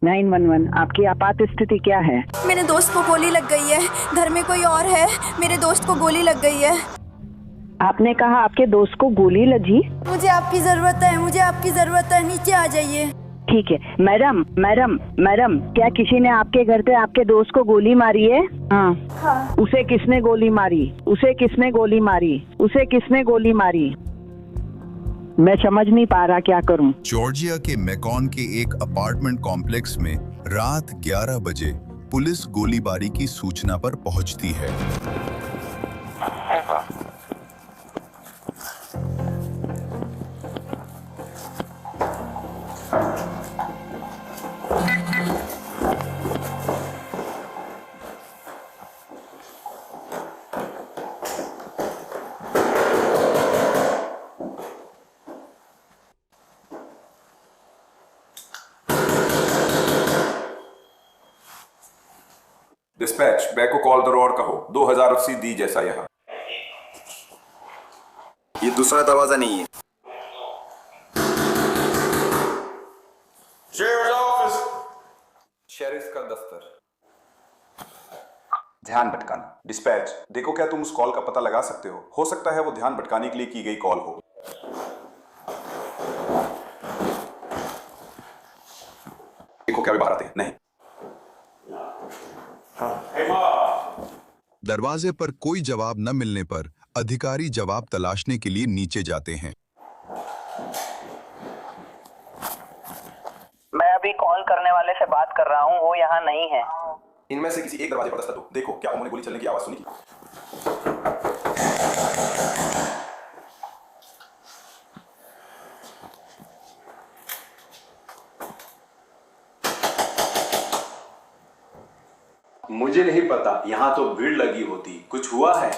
911 आपकी आपात स्थिति क्या है? मेरे दोस्त को गोली लग गई है। घर में कोई और है। मेरे दोस्त को गोली लग गई है। आपने कहा आपके दोस्त को गोली लगी? मुझे आपकी जरूरत है, मुझे आपकी जरूरत है। नीचे आ जाइए। ठीक है मैडम, क्या किसी ने आपके घर पे आपके दोस्त को गोली मारी है? हाँ। उसे किसने गोली मारी? मैं समझ नहीं पा रहा, क्या करूं? जॉर्जिया के मैकॉन के एक अपार्टमेंट कॉम्प्लेक्स में रात 11 बजे पुलिस गोलीबारी की सूचना पर पहुंचती है। डिस्पैच, बैक को कॉल करो और कहो 2080 दी जैसा यहाँ। ये दूसरा दरवाजा नहीं है। शेरिफ का दफ्तर। ध्यान भटकाना। डिस्पैच, देखो क्या तुम उस कॉल का पता लगा सकते हो सकता है वो ध्यान भटकाने के लिए की गई कॉल हो। देखो क्या वे बाहर आते हैं? नहीं। दरवाजे पर कोई जवाब न मिलने पर अधिकारी जवाब तलाशने के लिए नीचे जाते हैं। मैं अभी कॉल करने वाले से बात कर रहा हूं, वो यहाँ नहीं है। इनमें से किसी एक दरवाजे पर दस्तक दो। देखो क्या उन्होंने गोली चलने की आवाज सुनी? मुझे नहीं पता, यहाँ तो भीड़ लगी होती। कुछ हुआ है?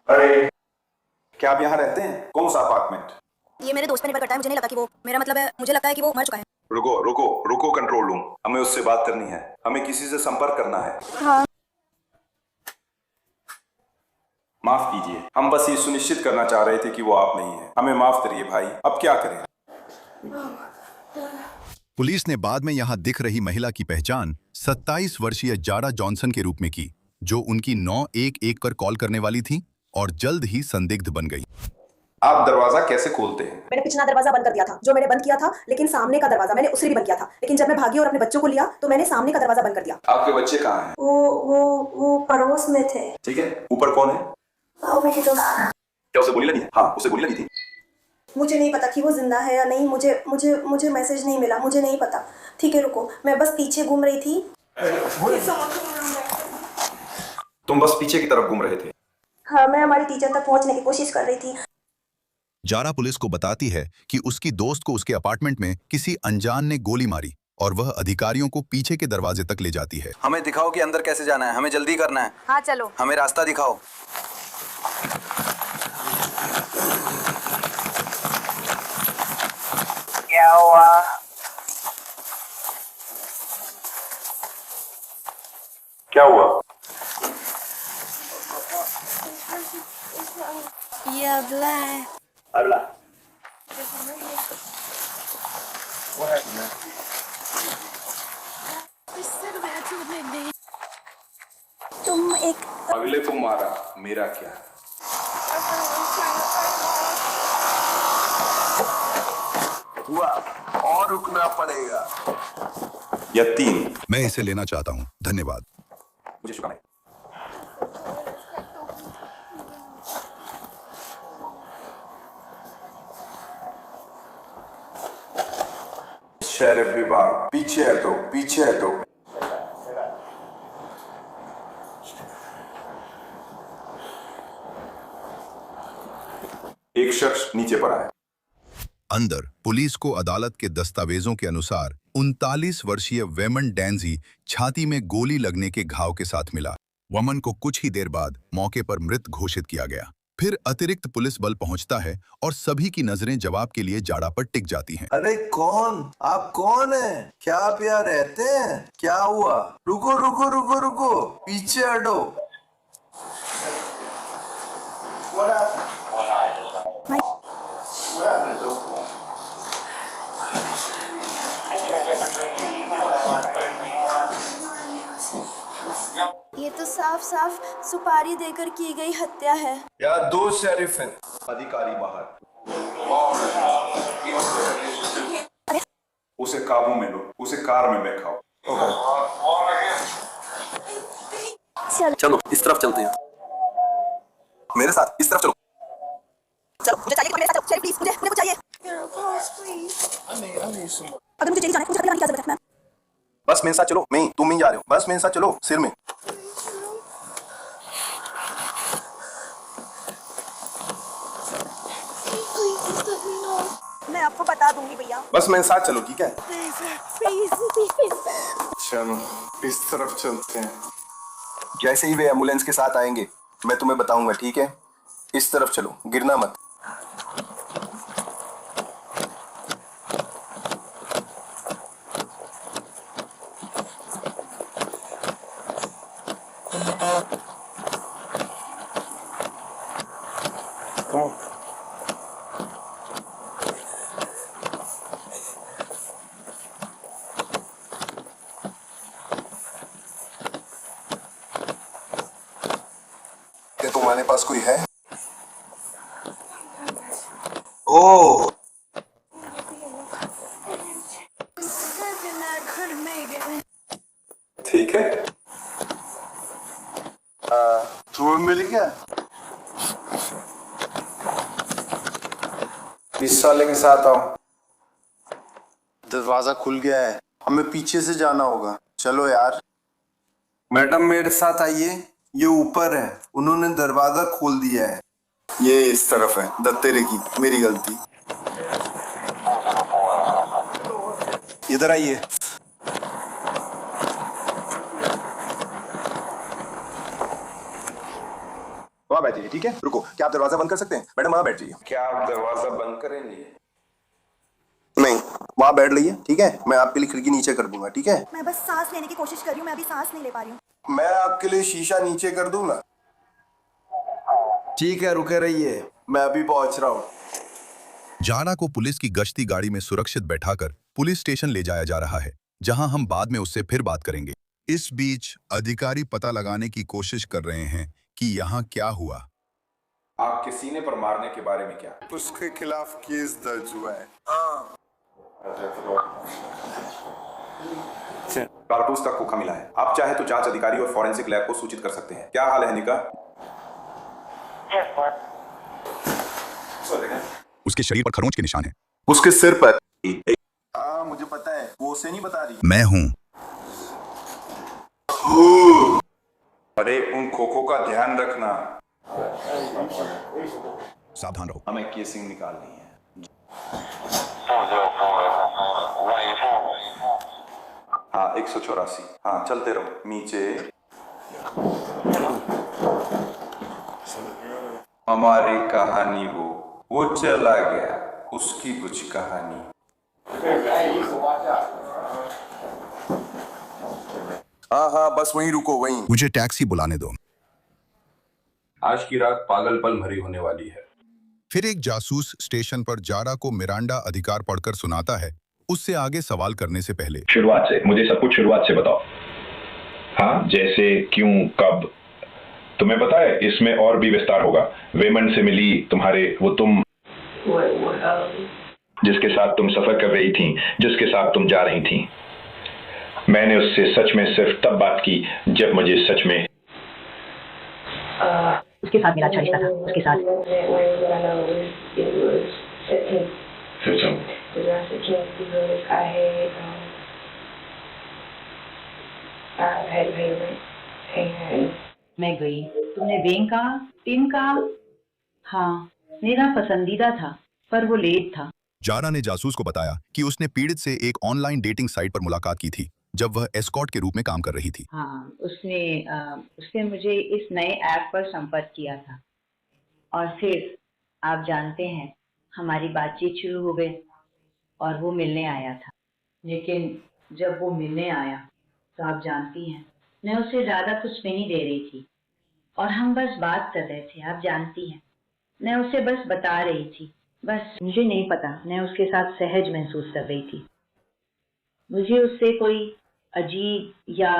अरे क्या आप यहाँ रहते हैं? कौन सा अपार्टमेंट? ये मेरे दोस्त पे निर्भर करता है। मुझे नहीं लगा कि वो, मेरा मतलब है, मुझे लगता है कि वो मर चुका है। रुको कंट्रोल रूम, हमें उससे बात करनी है। हमें किसी से संपर्क करना है। हाँ। माफ कीजिए, हम बस ये सुनिश्चित करना चाह रहे थे कि वो आप नहीं है। हमें माफ करिए भाई, अब क्या करें? पुलिस ने बाद में यहां दिख रही महिला की पहचान 27 वर्षीय जारा जॉनसन के रूप में की, जो उनकी 911 पर कॉल करने वाली थी और जल्द ही संदिग्ध बन गई। आप दरवाजा कैसे खोलते हैं? मैंने पिछला दरवाजा बंद कर दिया था, जो मैंने बंद किया था, लेकिन सामने का दरवाजा मैंने उसे भी बंद किया था। लेकिन जब मैं भागी और अपने बच्चों को लिया तो मैंने सामने का दरवाजा बंद कर दिया। आपके बच्चे कहाँ हैं? वो पड़ोस में थे। ठीक है, ऊपर कौन है? मेरी दोस्त। क्या उसे गोली लगी है? हाँ, उसे गोली लगी थी। मुझे नहीं पता कि वो जिंदा है या नहीं। मुझे मैसेज नहीं मिला, मुझे नहीं पता। ठीक है रुको, मैं बस पीछे घूम रही थी। तुम बस पीछे की तरफ घूम रहे थे? हाँ, मैं हमारी टीचर तक पहुंचने की कोशिश कर रही थी। जारा पुलिस को बताती है कि उसकी दोस्त को उसके अपार्टमेंट में किसी अनजान ने गोली मारी और वह अधिकारियों को पीछे के दरवाजे तक ले जाती है। हमें दिखाओ कि अंदर कैसे जाना है। हमें जल्दी करना है। हाँ चलो। हमें रास्ता दिखाओ। क्या हुआ? क्या हुआ? ये अगला है। अगला। तुम एक अगले को मारा, मेरा क्या? हुआ और रुकना पड़ेगा। या 3। मैं इसे लेना चाहता हूँ, धन्यवाद। मुझे शुक्र है। शेरिफ विभाग, पीछे है तो। एक शख्स नीचे पर आया। अंदर पुलिस को अदालत के दस्तावेजों के अनुसार 39 वर्षीय वेमन डैंजी छाती में गोली लगने के घाव के साथ मिला। वमन को कुछ ही देर बाद मौके पर मृत घोषित किया गया। फिर अतिरिक्त पुलिस बल पहुंचता है और सभी की नजरें जवाब के लिए जाड़ा पर टिक जाती हैं। अरे कौन? आप कौन हैं? क्या आप यहाँ रहते हैं? क्या हुआ? रुको, पीछे हटो। ये तो साफ साफ सुपारी देकर की गई हत्या है। यार दो शेरिफ हैं। अधिकारी बाहर। उसे काबू में लो, उसे कार में बैठाओ। चलो इस तरफ चलते हैं। मेरे साथ इस तरफ चलो। चलो मुझे चाहिए, मेरे साथ चलो प्लीज, मुझे कुछ चाहिए। अगर मुझे जेल जाना है मुझे क्या जरूरत है? बस मेरे साथ चलो, तुम ही जा रहे हो, बस मेरे साथ चलो सिर में। मैं आपको बता दूंगी भैया। बस मेरे साथ चलो, ठीक है? प्लीज। चलो इस तरफ चलते हैं। जैसे ही वे एम्बुलेंस के साथ आएंगे मैं तुम्हें बताऊंगा, ठीक है? इस तरफ चलो, गिरना मत। क्या तुम्हारे पास कोई है? ओ ठीक है, तुम्हें मिल गया? इस साले के साथ आओ। दरवाजा खुल गया है, हमें पीछे से जाना होगा। चलो यार। मैडम मेरे साथ आइए, ये ऊपर है, उन्होंने दरवाजा खोल दिया है। ये इस तरफ है, दत्तेरे की, मेरी गलती। इधर आइए। वहां बैठिए, ठीक है? रुको, क्या आप दरवाजा बंद कर सकते हैं? मैडम वहां बैठ जाइए। क्या आप दरवाजा बंद करेंगे? नहीं, वहां बैठ रहिए, ठीक है? मैं आपके लिए खिड़की नीचे कर दूंगा, ठीक है? मैं बस सांस लेने की कोशिश कर रही हूँ, मैं अभी सांस नहीं ले पा रही हूँ। मैं आपके लिए शीशा नीचे कर दूंगा। ठीक है, रुके रहिए, मैं अभी पहुंच रहा हूँ। जारा को पुलिस की गश्ती गाड़ी में सुरक्षित बैठाकर पुलिस स्टेशन ले जाया जा रहा है, जहां हम बाद में उससे फिर बात करेंगे। इस बीच अधिकारी पता लगाने की कोशिश कर रहे हैं कि यहाँ क्या हुआ। आपके सीने पर मारने के बारे में क्या? उसके खिलाफ केस दर्ज हुआ है। कारतूस का खोखा मिला है। आप चाहे तो जांच अधिकारी और फॉरेंसिक लैब को सूचित कर सकते हैं। क्या हाल है निका? उसके शरीर पर खरोंच के निशान हैं। उसके सिर पर। मुझे पता है, वो उसे नहीं बता रही। मैं हूँ। अरे उन खोखों का ध्यान रखना। सावधान रहो। हमें केसिंग निकालनी है। हाँ 184। हाँ चलते रहो नीचे। हमारी कहानी वो चला गया, उसकी कुछ कहानी। हाँ बस वहीं रुको, वहीं। मुझे टैक्सी बुलाने दो। आज की रात पागलपन भरी होने वाली है। फिर एक जासूस स्टेशन पर जारा को मिरांडा अधिकार पढ़कर सुनाता है, उससे आगे सवाल करने से पहले। शुरुआत से, मुझे सब कुछ शुरुआत से बताओ। हाँ, जैसे, क्यों, कब? तुम्हें पता है इसमें और भी विस्तार होगा। वेमन से मिली तुम्हारे वो तुम जिसके साथ तुम सफर कर रही थी, जिसके साथ तुम जा रही थी। मैंने उससे सच में सिर्फ तब बात की जब मुझे सच में उसके साथ मेरा अच्छा रिश्ता था। उसके साथ मैं गई। तुमने वेंग कहा, टिन कहा? हाँ, मेरा पसंदीदा था, पर वो लेट था। जारा ने जासूस को बताया कि उसने पीड़ित से एक ऑनलाइन डेटिंग साइट पर मुलाकात की थी, जब वह एस्कॉर्ट के रूप में काम कर रही थी। हाँ, उसने मुझे इस नए ऐप पर संपर्क किया था और फिर आप जानते हैं, हमारी बातचीत शुरू हो गई और वो मिलने आया था। लेकिन जब वो मिलने आया तो आप जानती हैं, मैं उसे ज़्यादा कुछ नहीं दे रही थी और हम बस बात कर रहे थे। आप जानती हैं, मैं उसे बस बता रही थी, बस मुझे नहीं पता, मैं उसके साथ सहज महसूस कर रही थी। मुझे उससे कोई अजीब या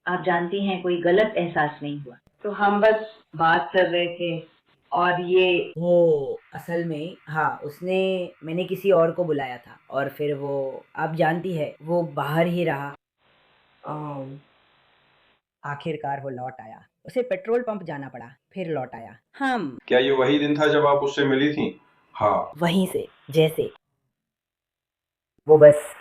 आप जानती हैं कोई गलत एहसास नहीं हुआ। तो हम बस बात कर रहे थे और ये वो असल में हाँ उसने मैंने किसी और को बुलाया था और फिर वो आप जानती है वो बाहर ही रहा। आखिरकार वो लौट आया, उसे पेट्रोल पंप जाना पड़ा फिर लौट आया। हम क्या ये वही दिन था जब आप उससे मिली थी? हाँ। वहीं से जैसे वो बस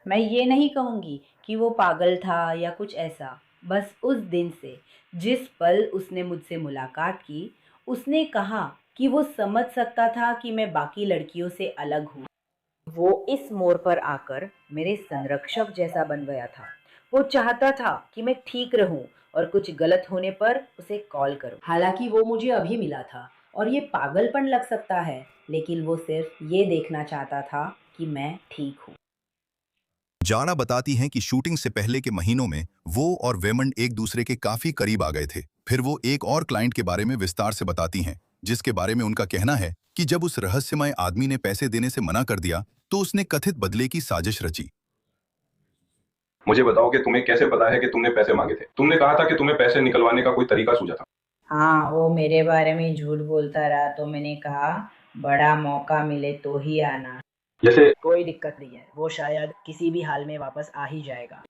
मैं ये नहीं कहूँगी कि वो पागल था या कुछ ऐसा, बस उस दिन से जिस पल उसने मुझसे मुलाकात की उसने कहा कि वो समझ सकता था कि मैं बाकी लड़कियों से अलग हूँ। वो इस मोड़ पर आकर मेरे संरक्षक जैसा बन गया था। वो चाहता था कि मैं ठीक रहूं और कुछ गलत होने पर उसे कॉल करूं। हालांकि वो मुझे अभी मिला था और ये पागलपन लग सकता है, लेकिन वो सिर्फ ये देखना चाहता था कि मैं ठीक हूँ। जारा बताती हैं कि शूटिंग से पहले के महीनों में वो और वेमन एक दूसरे के काफी करीब आ गए थे। फिर वो एक और क्लाइंट के बारे में विस्तार से बताती हैं, जिसके बारे में उनका कहना है कि जब उस रहस्यमय आदमी ने पैसे देने से मना कर दिया तो उसने कथित बदले की साजिश रची। मुझे बताओ कि तुम्हें कैसे पता है कि तुमने पैसे मांगे थे? तुमने कहा था कि तुम्हें पैसे निकलवाने का कोई तरीका सूझा था। हाँ वो मेरे बारे में झूठ बोलता रहा तो मैंने कहा बड़ा मौका मिले तो ही आना। जैसे कोई दिक्कत नहीं है, वो शायद किसी भी हाल में वापस आ ही जाएगा।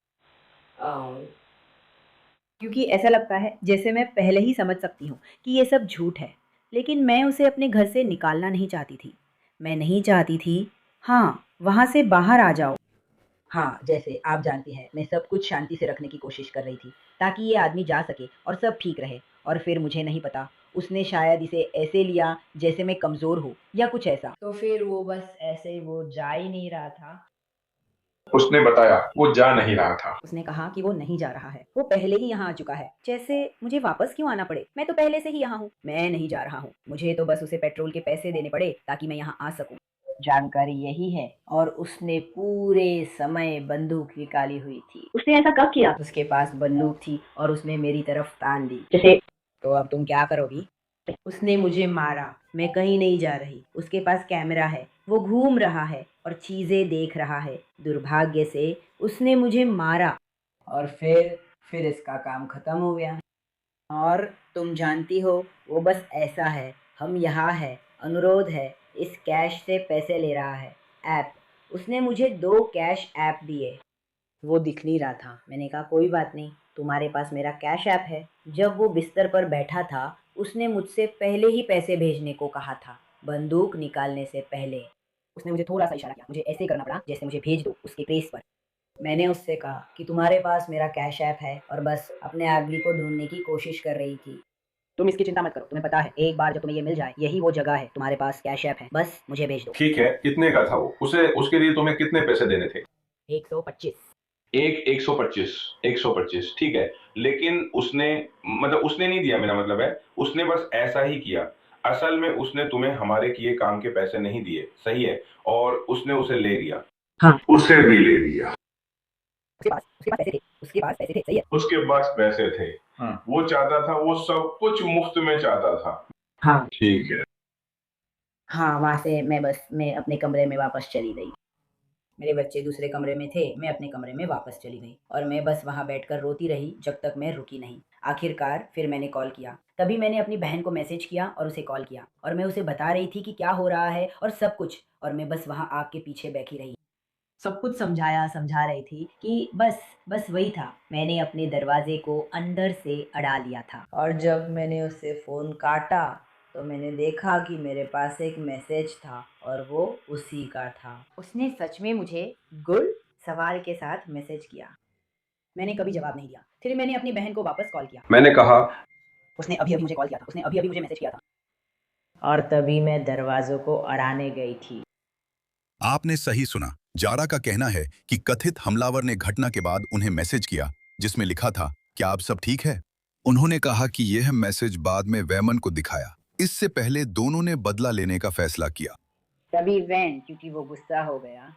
क्योंकि ऐसा लगता है जैसे मैं पहले ही समझ सकती हूँ कि ये सब झूठ है, लेकिन मैं उसे अपने घर से निकालना नहीं चाहती थी। मैं नहीं चाहती थी हाँ वहाँ से बाहर आ जाओ। हाँ जैसे आप जानती हैं मैं सब कुछ शांति से रखने की कोशिश कर रही थी ताकि ये आदमी जा सके और सब ठीक रहे। और फिर मुझे नहीं पता उसने शायद इसे ऐसे लिया जैसे मैं कमज़ोर हूँ या कुछ ऐसा। तो फिर वो बस ऐसे वो जा ही नहीं रहा था। उसने बताया वो जा नहीं रहा था। उसने कहा कि वो नहीं जा रहा है, वो पहले ही यहाँ आ चुका है। जैसे मुझे वापस क्यों आना पड़े, मैं तो पहले से ही यहाँ हूँ। मैं नहीं जा रहा हूँ, मुझे तो बस उसे पेट्रोल के पैसे देने पड़े ताकि मैं यहाँ आ सकूँ। जानकारी यही है। और उसने पूरे समय बंदूक निकाली हुई थी। उसने ऐसा कब किया? उसके पास बंदूक थी और उसने मेरी तरफ तान दी। जैसे तो अब तुम क्या करोगी? उसने मुझे मारा, मैं कहीं नहीं जा रही। उसके पास कैमरा है, वो घूम रहा है और चीज़ें देख रहा है। दुर्भाग्य से उसने मुझे मारा और फिर इसका काम खत्म हो गया। और तुम जानती हो वो बस ऐसा है, हम यहाँ है, अनुरोध है, इस कैश से पैसे ले रहा है। ऐप उसने मुझे 2 कैश ऐप दिए। वो दिख नहीं रहा था। मैंने कहा कोई बात नहीं, तुम्हारे पास मेरा कैश ऐप है। जब वो बिस्तर पर बैठा था उसने मुझसे पहले ही पैसे भेजने को कहा था, बंदूक निकालने से पहले। उसने मुझे थोड़ा सा इशारा किया, मुझे ऐसे करना पड़ा जैसे मुझे भेज दो उसके प्रेस पर। मैंने उससे कहा कि तुम्हारे पास मेरा कैश ऐप है और बस अपने आदमी को ढूंढने की कोशिश कर रही थी। तुम इसकी चिंता मत करो, तुम्हें पता है एक बार जब तुम्हें ये मिल जाए यही वो जगह है, तुम्हारे पास कैश ऐप है, बस मुझे भेज दो। ठीक है, कितने का था वो? उसे उसके लिए तुम्हें कितने पैसे देने थे? 125। 125 ठीक है, लेकिन उसने मतलब उसने नहीं दिया, मेरा मतलब है उसने बस ऐसा ही किया। असल में उसने तुम्हें हमारे किए काम के पैसे नहीं दिए, सही है, और उसने उसे ले लिया। हाँ उसे भी ले लिया। उसके पास पैसे थे, उसके पास पैसे थे, सही है। उसके पास पैसे थे। वो चाहता था, वो सब कुछ मुफ्त में चाहता था। हाँ ठीक है। हाँ वहाँ से मैं अपने कमरे में वापस चली गई। मेरे बच्चे दूसरे कमरे में थे, मैं अपने कमरे में वापस चली गई और मैं बस वहाँ बैठकर रोती रही जब तक मैं रुकी नहीं। आखिरकार फिर मैंने कॉल किया। तभी मैंने अपनी बहन को मैसेज किया और उसे कॉल किया और मैं उसे बता रही थी कि क्या हो रहा है और सब कुछ, और मैं बस वहाँ आग के पीछे बैठी रही। सब कुछ समझा रही थी कि बस वही था। मैंने अपने दरवाजे को अंदर से अड़ा लिया था और जब मैंने उससे फ़ोन काटा तो मैंने देखा कि मेरे पास एक मैसेज था और वो उसी का था। उसने सच में मुझे गुड सवाल के साथ मैसेज किया। मैंने कभी जवाब नहीं दिया। फिर मैंने अपनी बहन को वापस कॉल किया। मैंने कहा उसने अभी मुझे कॉल किया था, उसने अभी मुझे मैसेज किया था और तभी मैं दरवाज़ों को अड़ाने गई थी। आपने सही सुना। जारा का कहना है कि कथित हमलावर ने घटना के बाद उन्हें मैसेज किया जिसमें लिखा था, क्या आप सब ठीक है? उन्होंने कहा कि यह मैसेज बाद में वेमन को दिखाया। इससे पहले दोनों ने बदला लेने का फैसला किया। तभी वैन, क्योंकि वो गुस्सा हो गया।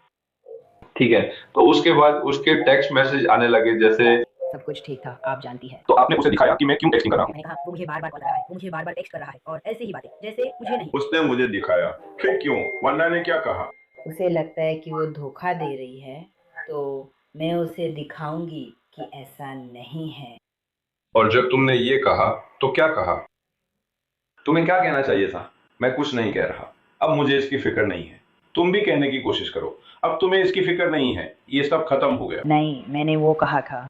ठीक है, तो उसके बाद उसके टेक्स्ट मैसेज आने लगे जैसे सब कुछ ठीक था, आप जानती है। तो आपने उसे दिखाया कि मैं क्यों टेक्स्टिंग कर रहा हूँ? मैंने कहा वो मुझे बार-बार कॉल कर रहा है, वो मुझे बार-बार टेक्स्ट कर रहा है और ऐसे ही बातें जैसे मुझे नहीं। उसने मुझे दिखाया, फिर क्यों? वंदा ने क्या कहा? उसे लगता है कि वो धोखा दे रही है तो मैं उसे दिखाऊंगी कि ऐसा नहीं है। और जब तुमने ये कहा तो क्या कहा? तुम्हें क्या कहना चाहिए था? मैं कुछ नहीं कह रहा, अब मुझे इसकी फिक्र नहीं है। तुम भी कहने की कोशिश करो, अब तुम्हें इसकी फिक्र नहीं है, ये सब खत्म हो गया। नहीं, मैंने वो कहा था।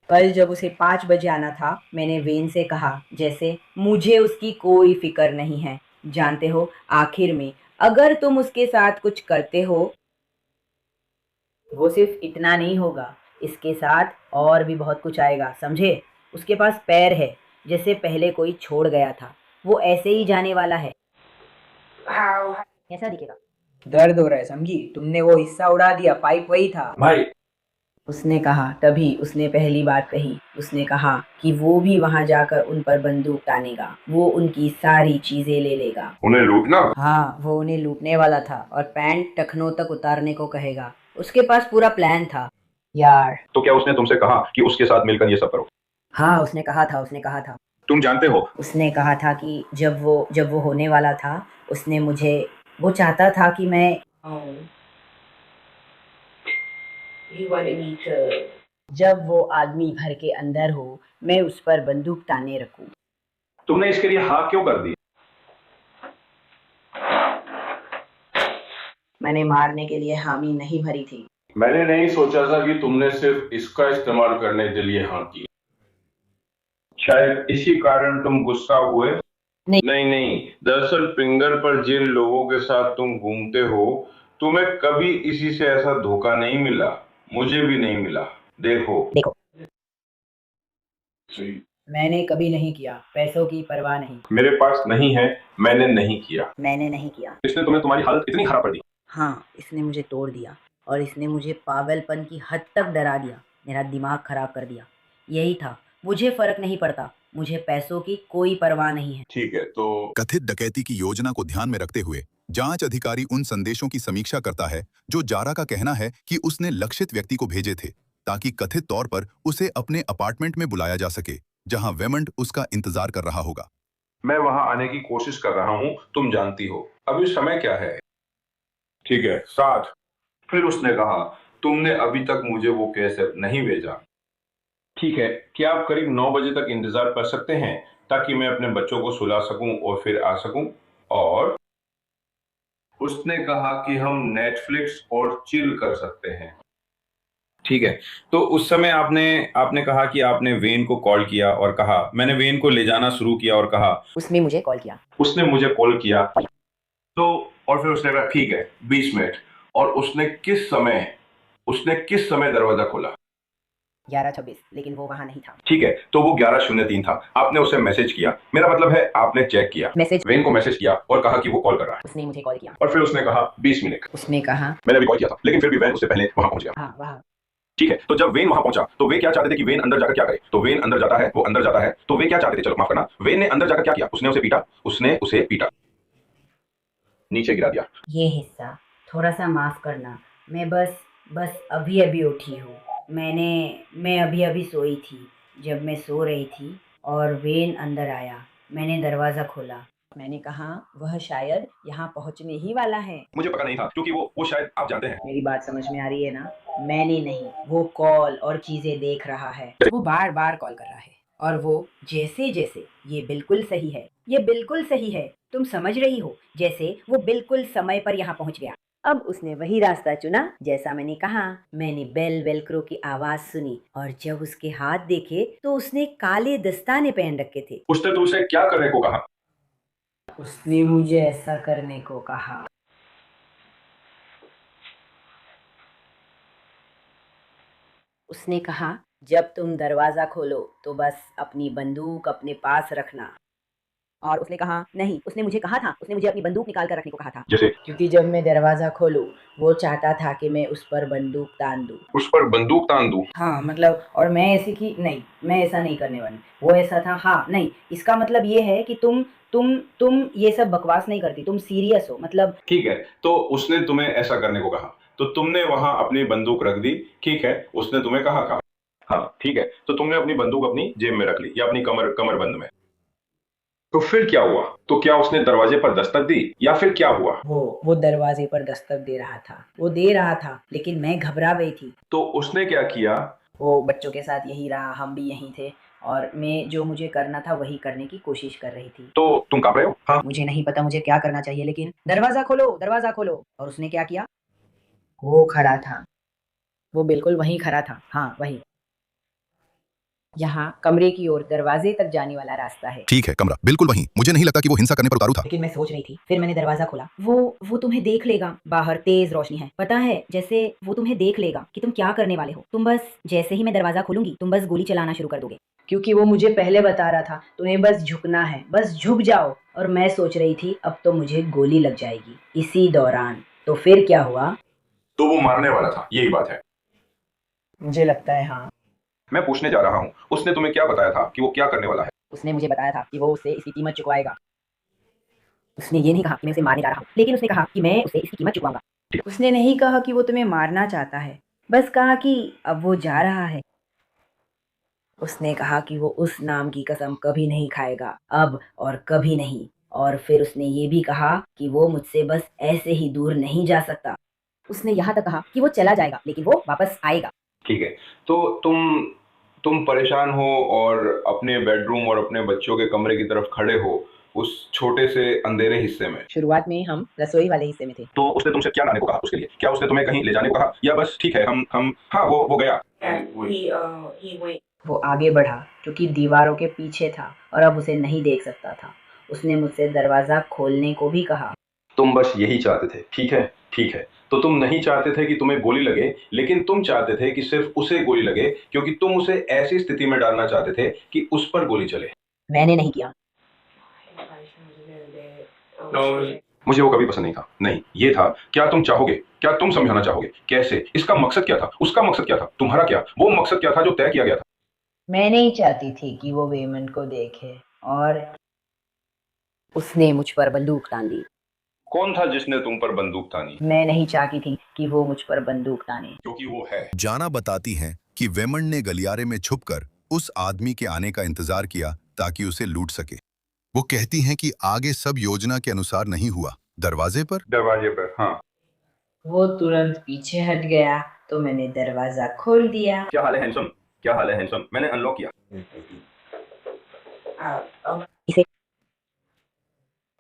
कल जब उसे 5 बजे आना था, मैंने वेन से कहा जैसे मुझे उसकी कोई फिक्र नहीं है। जानते हो, आखिर में अगर तुम उसके साथ कुछ करते हो, वो सिर्फ इतना नहीं होगा, इसके साथ और भी बहुत कुछ आएगा, समझे? उसके पास पैर है, जैसे पहले कोई छोड़ गया था, वो ऐसे ही जाने वाला है। कैसा दिखेगा? दर्द हो रहा है, समझी? तुमने वो हिस्सा उड़ा दिया, पाइप वही था भाई। उसने कहा। तभी उसने पहली बात कही। उसने कहा कि वो भी वहां जाकर उन पर बंदूक तानेगा, वो उनकी सारी चीजें ले लेगा। उन्हें लूटना? हाँ, वो उन्हें लूटने वाला था और पैंट टखनों तक उतारने को कहेगा। उसके पास पूरा प्लान था यार। तो क्या उसने तुमसे कहा कि उसके साथ मिलकर ये सब करो? हाँ, उसने कहा था। तुम जानते हो, उसने कहा था कि जब वो होने वाला था, उसने मुझे, वो चाहता था कि मैं जब वो आदमी घर के अंदर हो, मैं उस पर बंदूक ताने रखूं। तुमने इसके लिए हाँ क्यों कर दी? मैंने मारने के लिए हामी नहीं भरी थी। मैंने नहीं सोचा था कि तुमने सिर्फ इसका इस्तेमाल करने के लिए हाँ की। शायद इसी कारण तुम गुस्सा हुए। नहीं, दरअसल फिंगर पर जिन लोगों के साथ तुम घूमते हो, तुम्हें कभी इसी से ऐसा धोखा नहीं मिला, मुझे भी नहीं मिला। देखो मैंने कभी नहीं किया, पैसों की परवाह नहीं। मेरे पास नहीं है, मैंने नहीं किया। मैंने नहीं किया। इसने तुम्हारी हालत इतनी खराब कर दी। हाँ, इसने मुझे तोड़ दिया और इसने मुझे पागलपन की हद तक डरा दिया, मेरा दिमाग खराब कर दिया। यही था, मुझे फर्क नहीं पड़ता, मुझे पैसों की कोई परवाह नहीं है। ठीक है, तो कथित डकैती की योजना को ध्यान में रखते हुए जांच अधिकारी उन संदेशों की समीक्षा करता है जो जारा का कहना है कि उसने लक्षित व्यक्ति को भेजे थे, ताकि कथित तौर पर उसे अपने अपार्टमेंट में बुलाया जा सके, जहां वेमंड उसका इंतजार कर रहा होगा। मैं वहां आने की कोशिश कर रहा हूं, तुम जानती हो। अभी समय क्या है? ठीक है, 7। फिर उसने कहा, तुमने अभी तक मुझे वो कैसेट नहीं भेजा। ठीक है, क्या आप करीब 9 बजे तक इंतजार कर सकते हैं, ताकि मैं अपने बच्चों को सुला सकूं और फिर आ सकूं? और उसने कहा कि हम नेटफ्लिक्स और चिल कर सकते हैं। ठीक है, तो उस समय आपने कहा कि आपने वेन को कॉल किया और कहा, मैंने वेन को ले जाना शुरू किया और कहा, उसने मुझे कॉल किया। उसने मुझे कॉल किया। तो और फिर उसने कहा ठीक है 20 मिनट। और उसने किस समय दरवाजा खोला? 11:26, लेकिन वो वहाँ नहीं था। ठीक है, तो वो 11:03 था। आपने उसे मैसेज किया, मेरा मतलब है आपने चेक किया, वेन को मैसेज किया और कहा कि वो कॉल कर रहा है। उसने मुझे कॉल किया और फिर उसने कहा 20 मिनट। उसने कहा, मैंने भी कॉल किया था, लेकिन फिर भी वेन उससे पहले वहां पहुंच गया। हाँ, वहाँ। ठीक है, तो जब वेन वहां पहुंचा तो वे क्या चाहते थे कि वेन अंदर जाकर क्या करे? तो वेन अंदर जाता है, वो अंदर जाता है, तो वे क्या चाहते थे? चलो माफ करना, वेन ने अंदर जाकर क्या किया? उसने उसे पीटा, नीचे गिरा दिया। ये हिस्सा थोड़ा सा माफ करना, मैं बस अभी उठी हूँ। मैं अभी सोई थी। जब मैं सो रही थी और वेन अंदर आया, मैंने दरवाज़ा खोला। मैंने कहा, वह शायद यहाँ पहुँचने ही वाला है। मुझे पता नहीं था, क्योंकि वो शायद आप जानते हैं। मेरी बात समझ में आ रही है ना? मैंने नहीं, वो कॉल और चीजें देख रहा है। वो बार बार कॉल कर रहा है और वो जैसे ये बिल्कुल सही है, तुम समझ रही हो, जैसे वो बिल्कुल समय पर यहाँ पहुँच गया। अब उसने वही रास्ता चुना जैसा मैंने कहा। मैंने वेलक्रो की आवाज सुनी और जब उसके हाथ देखे तो उसने काले दस्ताने पहन रखे थे। उसने तुमसे क्या करने को कहा? उसने मुझे ऐसा करने को कहा। उसने कहा, जब तुम दरवाजा खोलो तो बस अपनी बंदूक अपने पास रखना। और उसने कहा, नहीं, उसने मुझे कहा था, उसने मुझे अपनी बंदूक निकाल कर रखने को कहा था। जैसे? क्योंकि जब मैं दरवाजा खोलूं, वो चाहता था कि मैं उस पर बंदूक तान दूं। उस पर बंदूक तान दूं? हाँ, मतलब, और मैं मैं ऐसा नहीं करने वाली। वो ऐसा था, हाँ, नहीं, इसका मतलब ये है कि तुम ये सब बकवास नहीं करती, तुम सीरियस हो, मतलब। ठीक है, तो उसने तुम्हें ऐसा करने को कहा, तो तुमने वहां अपनी बंदूक रख दी। ठीक है, उसने तुम्हें कहा, हाँ ठीक है, तो तुमने अपनी बंदूक अपनी जेब में रख ली या अपनी कमरबंद में। तो फिर क्या हुआ? तो क्या उसने दरवाजे पर दस्तक दी या फिर क्या हुआ? वो दरवाजे पर दस्तक दे रहा था, वो दे रहा था, लेकिन मैं घबरा गई थी। तो उसने क्या किया? वो बच्चों के साथ यही रहा, हम भी यहीं थे और मैं जो मुझे करना था वही करने की कोशिश कर रही थी। तो तुम कांप रहे हो? हाँ। मुझे नहीं पता मुझे क्या करना चाहिए, लेकिन दरवाजा खोलो, दरवाजा खोलो। और उसने क्या किया? वो खड़ा था, वो बिल्कुल वहीं खड़ा था, हाँ वहीं। यहाँ कमरे की ओर दरवाजे तक जाने वाला रास्ता है। ठीक है, कमरा बिल्कुल वहीं। मुझे नहीं लगता कि वो हिंसा करने पर उतारू था। लेकिन मैं सोच रही थी, फिर मैंने दरवाजा खोला। वो तुम्हें देख लेगा, बाहर तेज रोशनी है, पता है, जैसे वो तुम्हें देख लेगा कि तुम क्या करने वाले हो। तुम बस, जैसे ही मैं दरवाजा खोलूंगी, तुम बस गोली चलाना शुरू कर दोगे, क्योंकि वो मुझे पहले बता रहा था तुम्हें बस झुकना है, बस झुक जाओ। और मैं सोच रही थी अब तो मुझे गोली लग जाएगी इसी दौरान। तो फिर क्या हुआ? तो वो मारने वाला था, यही बात है। मुझे लगता है हाँ। मैं पूछने जा रहा हूँ, उसने तुम्हें क्या बताया था कि वो क्या करने वाला है? उसने मुझे बताया था कि वो उससे इसकी कीमत चुकवाएगा। उसने ये नहीं कहा कि मैं उसे मारने जा रहा हूँ, लेकिन उसने कहा कि मैं उसे इसकी कीमत चुकाऊंगा। उसने नहीं कहा कि वो तुम्हें मारना चाहता है, बस कहा कि अब वो जा रहा है। उसने कहा कि वो उस नाम की कसम कभी नहीं खाएगा, अब और कभी नहीं। और फिर उसने ये भी कहा कि वो मुझसे बस ऐसे ही दूर नहीं जा सकता। उसने यहाँ तक कहा कि वो चला जाएगा, लेकिन वो वापस आएगा। ठीक है, तो तुम परेशान हो और अपने बेडरूम और अपने बच्चों के कमरे की तरफ खड़े हो उस छोटे से अंधेरे हिस्से में। शुरुआत में हम रसोई वाले हिस्से में थे। तो उसने तुमसे क्या लाने को कहा उसके लिए? क्या उसने तुम्हें कहीं ले जाने को कहा या बस ठीक है हम हाँ वो गया? वो आगे बढ़ा, क्योंकि दीवारों के पीछे था और अब उसे नहीं देख सकता था। उसने मुझसे दरवाजा खोलने को भी कहा। तुम बस यही चाहते थे, ठीक है ठीक है। तो तुम नहीं चाहते थे कि तुम्हें गोली लगे, लेकिन तुम चाहते थे कि सिर्फ उसे गोली लगे, क्योंकि तुम उसे ऐसी स्थिति में डालना चाहते थे कि उस पर गोली चले। मैंने नहीं किया। मुझे वो कभी पसंद नहीं था। नहीं, ये था क्या तुम चाहोगे, क्या तुम समझाना चाहोगे कैसे? इसका मकसद क्या था, उसका मकसद क्या था, तुम्हारा क्या, वो मकसद क्या था जो तय किया गया था? मैं नहीं चाहती थी कि वो वेमन को देखे, और उसने मुझ पर बंदूक तान दी। कौन था जिसने तुम पर बंदूक तानी? मैं नहीं चाहती थी कि वो मुझ पर बंदूक ताने। क्योंकि वो है। जाना बताती हैं कि वेमन ने गलियारे में छुपकर उस आदमी के आने का इंतजार किया ताकि उसे लूट सके। वो कहती हैं कि आगे सब योजना के अनुसार नहीं हुआ। दरवाजे पर हाँ। वो तुरंत पीछे हट गया, तो मैंने दरवाजा खोल दिया। क्या हाल है हैंडसम? क्या हाल है हैंडसम? मैंने अनलॉक किया। इसे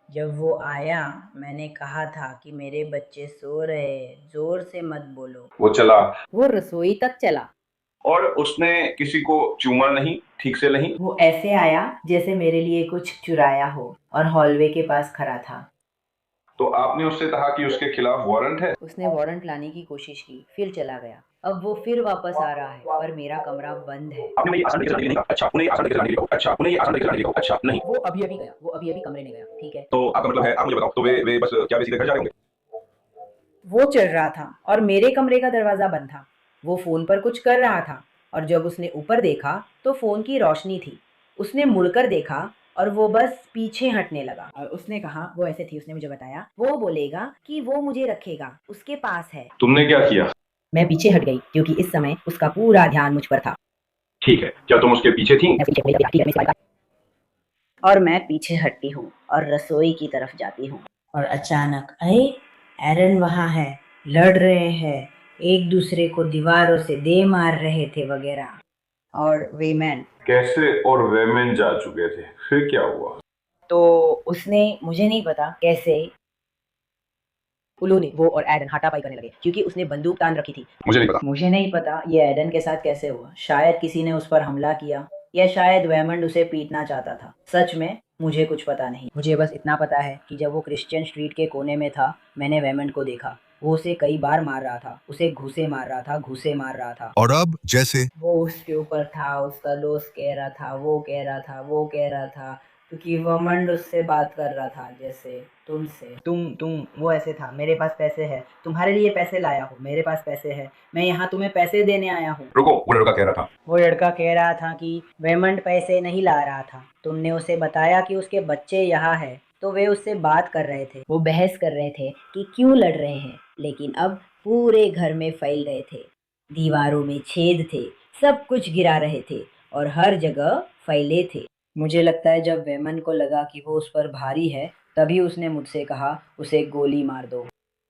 जब वो आया, मैंने कहा था कि मेरे बच्चे सो रहे, जोर से मत बोलो। वो चला वो रसोई तक चला। और उसने किसी को चूमा नहीं, ठीक से नहीं? वो ऐसे आया जैसे मेरे लिए कुछ चुराया हो, और हॉलवे के पास खड़ा था। तो आपने उससे कहा कि उसके खिलाफ वारंट है? उसने वारंट लाने की कोशिश की, फिर चला गया। अब वो फिर वापस आ रहा है, पर मेरा कमरा बंद है। आपने मुझे आसान लेके जाने के लिए नहीं कहा। अच्छा, उन्हें आसान लेके जाने के लिए कहा। अच्छा, उन्हें आसान लेके जाने के लिए कहा। अच्छा, नहीं। वो अभी अभी गया, वो अभी अभी कमरे में गया, ठीक है। तो आपका मतलब है, आप मुझे बताओ, तो वे बस क्या वे सीधे घर जा रहे होंगे? वो चढ़ रहा था और मेरे कमरे का दरवाजा बंद था। वो फोन पर कुछ कर रहा था, और जब उसने ऊपर देखा तो फोन की रोशनी थी। उसने मुड़कर देखा और वो बस पीछे हटने लगा। और उसने कहा, वो ऐसे थी, उसने मुझे बताया, वो बोलेगा कि वो मुझे रखेगा, उसके पास है। तुमने क्या किया? मैं पीछे हट गई, क्योंकि इस समय उसका पूरा ध्यान मुझ पर था। ठीक है, क्या तुम उसके पीछे थी? और मैं पीछे हटती हूँ और रसोई की तरफ जाती हूँ, और अचानक अरे, एरन वहाँ है, लड़ रहे हैं, एक दूसरे को दीवारों से दे मार रहे थे वगैरह। और वेमन कैसे? और वेमेन जा चुके थे, फिर क्या हुआ? तो उसने, मुझे नहीं पता कैसे, उन्होंने, वो और एडन हाथापाई करने लगे, क्योंकि उसने बंदूक तान रखी थी। मुझे नहीं पता ये एडन के साथ कैसे हुआ। शायद किसी ने उस पर हमला किया, या शायद वेमंड उसे पीटना चाहता था। सच में मुझे कुछ पता नहीं। मुझे बस इतना पता है कि जब वो क्रिश्चियन स्ट्रीट के कोने में था, मैंने वेमंड को देखा। वो उसे कई बार मार रहा था, उसे घूसे मार रहा था, घूसे मार रहा था। और अब जैसे वो उसके ऊपर था, उसका दोस्त कह रहा था, वो कह रहा था, वो कह रहा था, क्योंकि वमंड उससे बात कर रहा था, जैसे तुमसे, तुम वो ऐसे था, मेरे पास पैसे है, तुम्हारे लिए पैसे लाया हूँ, मेरे पास पैसे है, मैं यहाँ तुम्हें पैसे देने आया हूँ। रुको, वो लड़का कह रहा था। वो लड़का कह रहा था कि वेमंड पैसे नहीं ला रहा था। तुमने उसे बताया कि उसके बच्चे यहाँ है, तो वे उससे बात कर रहे थे, वो बहस कर रहे थे कि क्यों लड़ रहे हैं। लेकिन अब पूरे घर में फैल गए थे, दीवारों में छेद थे, सब कुछ गिरा रहे थे और हर जगह फैले थे। मुझे लगता है जब वेमन को लगा कि वो उस पर भारी है, तभी उसने मुझसे कहा उसे गोली मार दो।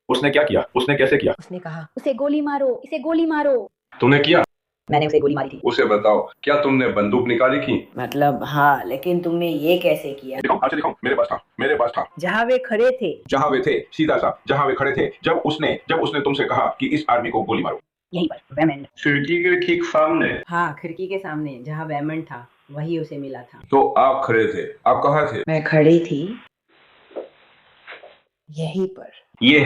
उसने क्या किया? उसने कैसे किया? उसने कहा उसे गोली मारो, इसे गोली मारो। तूने किया? मैंने उसे गोली मारी थी। उसे बताओ, क्या तुमने बंदूक निकाली थी? मतलब हाँ, लेकिन तुमने ये कैसे किया? दिखाओ, आगे दिखाओ। मेरे पास था, मेरे पास था। जहाँ वे खड़े थे। जहाँ वे थे, सीधा सा जहाँ वे खड़े थे, जब उसने तुमसे कहा कि इस आदमी को गोली मारो। यहीं पर वेमन। खिड़की के ठीक सामने? हाँ, खिड़की के सामने जहाँ वेमन था, वही उसे मिला था। तो आप खड़े थे, आप कहाँ थे? मैं खड़ी थी यहीं पर। ये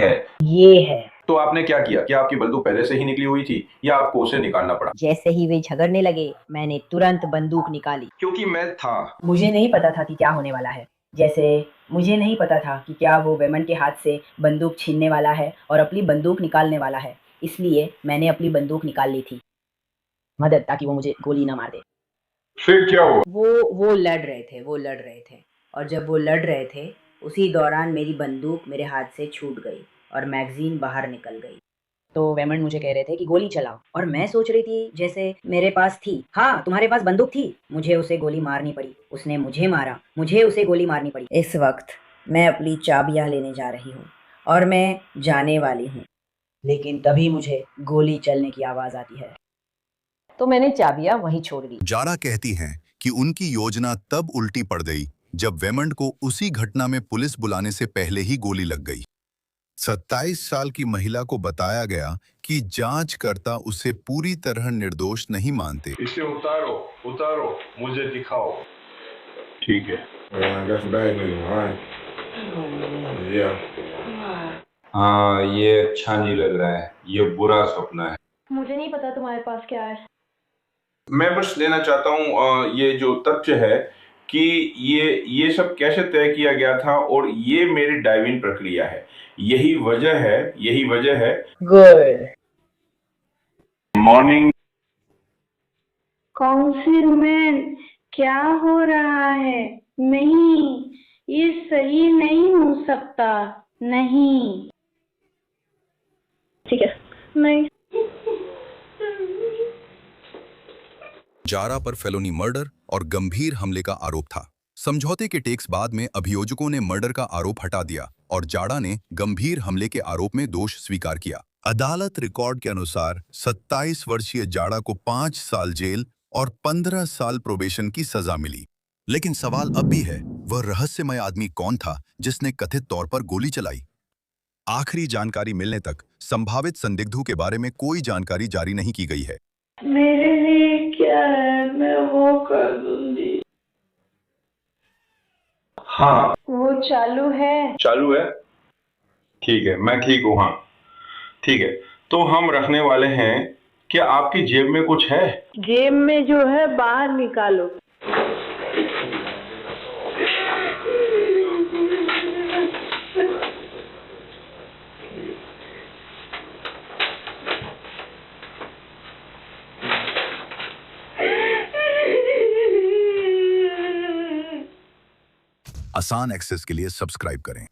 है। तो आपने क्या किया? क्या आपकी बंदूक पहले से ही निकली हुई थी या आपको उसे निकालना पड़ा? जैसे ही वे झगड़ने लगे, मैंने तुरंत बंदूक निकाली। क्योंकि मैं था। मुझे नहीं पता था कि क्या होने वाला है। जैसे मुझे नहीं पता था कि क्या वो वेमन के हाथ से बंदूक छीनने वाला है और अपनी बंदूक निकालने वाला है। इसलिए मैंने अपनी बंदूक निकाल ली थी, मदद, ताकि वो मुझे गोली ना मार दे। फिर क्या हुआ? वो लड़ रहे थे और जब वो लड़ रहे थे, उसी दौरान मेरी बंदूक मेरे हाथ से छूट गई और मैगजीन बाहर निकल गई। तो वेमन मुझे कह रहे थे कि गोली चलाओ, और मैं सोच रही थी जैसे मेरे पास थी। हाँ, तुम्हारे पास बंदूक थी। मुझे उसे गोली मारनी पड़ी। उसने मुझे मारा, मुझे उसे गोली मारनी पड़ी। इस वक्त मैं अपनी चाबियां लेने जा रही हूँ और मैं जाने वाली हूँ, लेकिन तभी मुझे गोली चलने की आवाज आती है, तो मैंने चाबियां वहीं छोड़ दी। जारा कहती हैं कि उनकी योजना तब उल्टी पड़ गई जब वेमंड को उसी घटना में पुलिस बुलाने से पहले ही गोली लग गई। 27 साल की महिला को बताया गया कि जांचकर्ता उसे पूरी तरह निर्दोष नहीं मानते। इसे उतारो, मुझे दिखाओ। ठीक है। हाँ, ये अच्छा नहीं लग रहा है, ये बुरा सपना है। मुझे नहीं पता तुम्हारे पास क्या है। मैं बस लेना चाहता हूँ ये जो तथ्य है कि ये सब कैसे तय किया गया था, और ये मेरी डाइविंग प्रक्रिया है। यही वजह है। Good morning. काउंसिलमैन, क्या हो रहा है? नहीं, ये सही नहीं हो सकता। नहीं। ठीक है। नहीं। जारा पर फेलोनी मर्डर और गंभीर हमले का आरोप था। समझौते के टेक्स बाद में अभियोजकों ने मर्डर का आरोप हटा दिया और जारा ने गंभीर हमले के आरोप में दोष स्वीकार किया। अदालत रिकॉर्ड के अनुसार 27 वर्षीय जारा को 5 साल जेल और 15 साल प्रोबेशन की सजा मिली। लेकिन सवाल अब भी है, वह रहस्यमय आदमी कौन था जिसने कथित तौर पर गोली चलाई? आखिरी जानकारी मिलने तक संभावित संदिग्धों के बारे में कोई जानकारी जारी नहीं की गई है। मेरे लिए क्या है, मैं वो कर दूंगी। हाँ, वो चालू है। ठीक है, मैं ठीक हूँ। हाँ ठीक है, तो हम रखने वाले हैं। क्या आपकी जेब में कुछ है? जेब में जो है बाहर निकालो। आसान एक्सेस के लिए सब्सक्राइब करें।